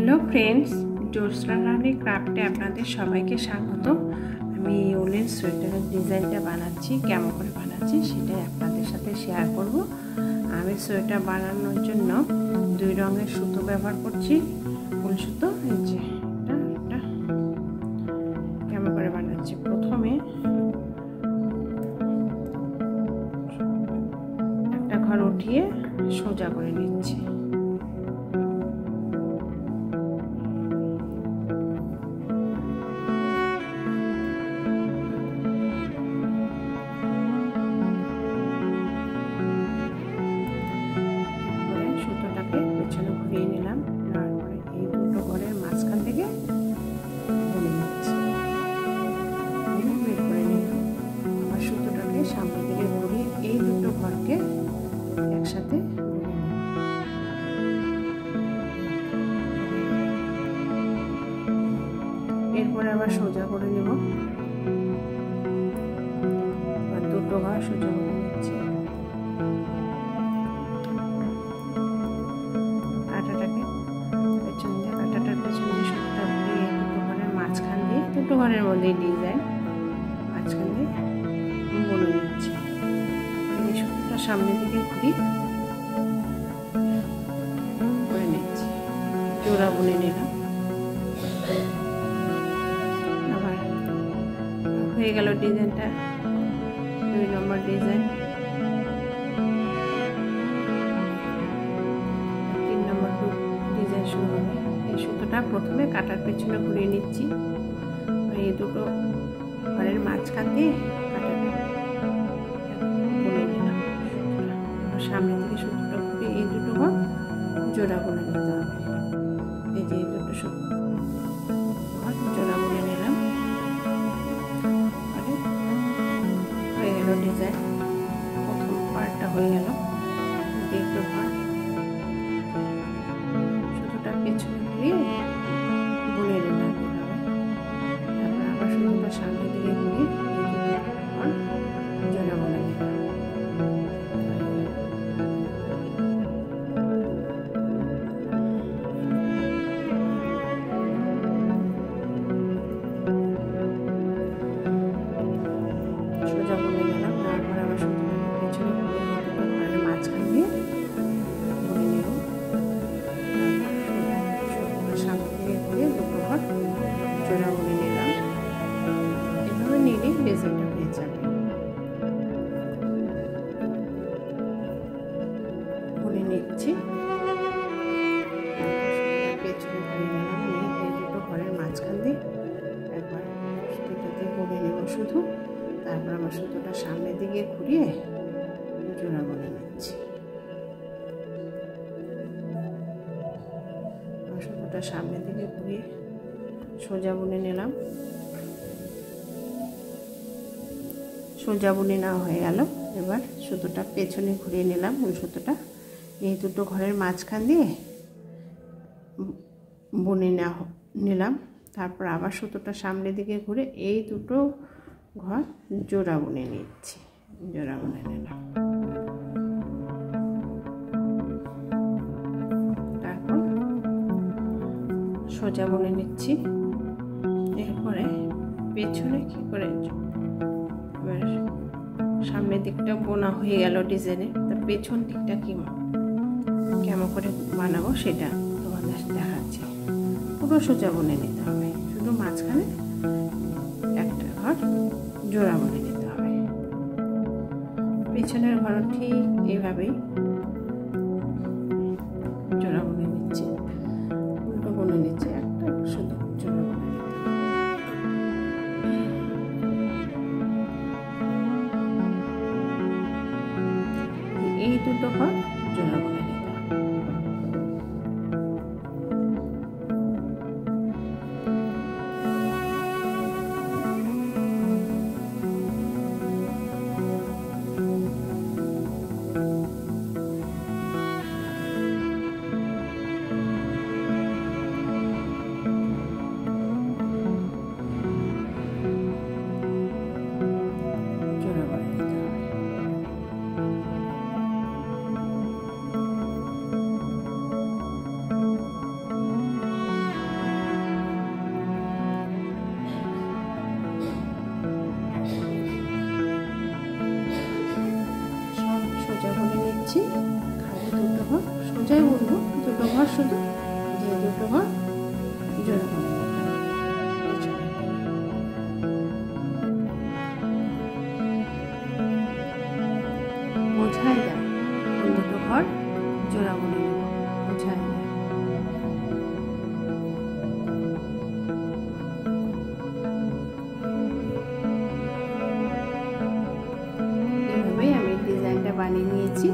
Hello friends, জ্যোৎস্না রানী ক্রাফটে আপনাদের সবাইকে স্বাগত। আমি উলেন সোয়েটারের ডিজাইনটা বানাচ্ছি, কেমন করে বানাচ্ছি সেটাই আপনাদের সাথে শেয়ার করব। আমি সোয়েটার বানানোর জন্য দুই রঙের সুতো ব্যবহার করছি, উল সুতো। এই যে এটা কেমন করে বানাচ্ছি, প্রথমে একটা ঘর উঠিয়ে সোজা করে নিচ্ছি। সুতোটাকে পেছনে ঘুরিয়ে নিলাম, তারপরে এই দুটো ঘরের মাঝখান থেকে ঘুরিয়ে নিচ্ছি, বের করে নিলাম। আবার সুতোটাকে সামনে দিকে ঘুরিয়ে এই দুটো ঘরকে একসাথে এরপরে আবার সোজা করে নেব। আবার দুটো ঘর সোজা করে নিচ্ছি। কাঁটাটাকে পেছন দিয়ে, কাঁটাটার পেছন দিয়ে সুতোটা ঘুরিয়ে দুটো ঘরের মাঝখান দিয়ে, দুটো ঘরের মধ্যে ডিজাইন মাঝখান দিয়ে বুনে নিচ্ছি। এই সুতোটা সামনের দিকে ঘুরিয়ে করে নিচ্ছি, জোড়া বুনে নিলাম। আবার হয়ে গেল ডিজাইনটা, 2 নম্বর ডিজাইন। 3 নম্বর ডিজাইন শুরু হবে। এই সুতোটা প্রথমে কাটার পেছনে ঘুরিয়ে নিচ্ছি, এই দুটো ঘরের মাঝখান দিয়ে কাটাটা বুনে নিলাম। সামনে থেকে সুতোটা ঘুরিয়ে এই দুটো ঘর জোড়া বুনে নিতে হবে। এই যে এই দুটো সুতো ঘর জোড়া বুনে নিলাম। হয়ে গেল ডিজাইন, প্রথম পার্টটা হয়ে গেল। দ্বিতীয় পার্ট সুতোটা পেছনে ঘুরিয়ে বুনে নিলাম এভাবে। তারপর আবার সুতোটা সামনের দিকে ঘুরিয়ে জোড়া বুনে নিলাম। সোজা বুনে গেলাম, তারপর আবার সুতোটাকে পেছনে ঘুরিয়ে দুটো ঘরের মাঝখান দিয়ে বুনে নেব। সুতোটা সামনে দিকে ঘুরিয়ে দুটো ঘর জোড়া বুনে নিলাম। এভাবে নিলেই ডিজাইনটা হয়ে যাবে। বুনে নিচ্ছি, পেছনে ঘুরিয়ে নিলাম, নিয়ে এই দুটো ঘরের মাঝখান দিয়ে একবার সুতোটাতে বুনে নেব শুধু। তারপর আমার সুতোটা সামনের দিকে ঘুরিয়ে জোড়া বুনে নিচ্ছি। আমার সুতোটা সামনের দিকে ঘুরিয়ে সোজা বুনে নিলাম। সোজা বুনে নেওয়া হয়ে গেল। এবার সুতোটা পেছনে ঘুরিয়ে নিলাম, ওই সুতোটা এই দুটো ঘরের মাঝখান দিয়ে বুনে নিলাম। তারপর আবার সুতোটা সামনের দিকে ঘুরে এই দুটো ঘর জোড়া বুনে নিচ্ছি, জোড়া বুনে নিলাম। তারপর সোজা বুনে নিচ্ছি। এরপরে পেছনে কি করে, এবার সামনের দিকটা বোনা হয়ে গেল ডিজাইনে, তার পেছন দিকটা কেমন করে বানাবো সেটা তোমাদের দেখাচ্ছি। পুরো সোজা বুনে নিতে হবে, শুধু মাঝখানে একটা ঘর জোড়া বুনে নিতে হবে। পেছনের ঘর ঠিক এইভাবেই জোড়া বুনে নিচ্ছি, উল্টো বুনে নিচ্ছি, একটা শুধু জোড়া বুনে নিতে হবে। এই দুটো ঘর জোড়া বুনে নিতে হবে। শুধু যে দুটো ঘর জোড়া করে নিলাম। বোঝাই যায় কোন দুটো ঘর জোড়া করে নেব, বোঝাই যায়। এভাবেই আমি ডিজাইনটা বানিয়ে নিয়েছি।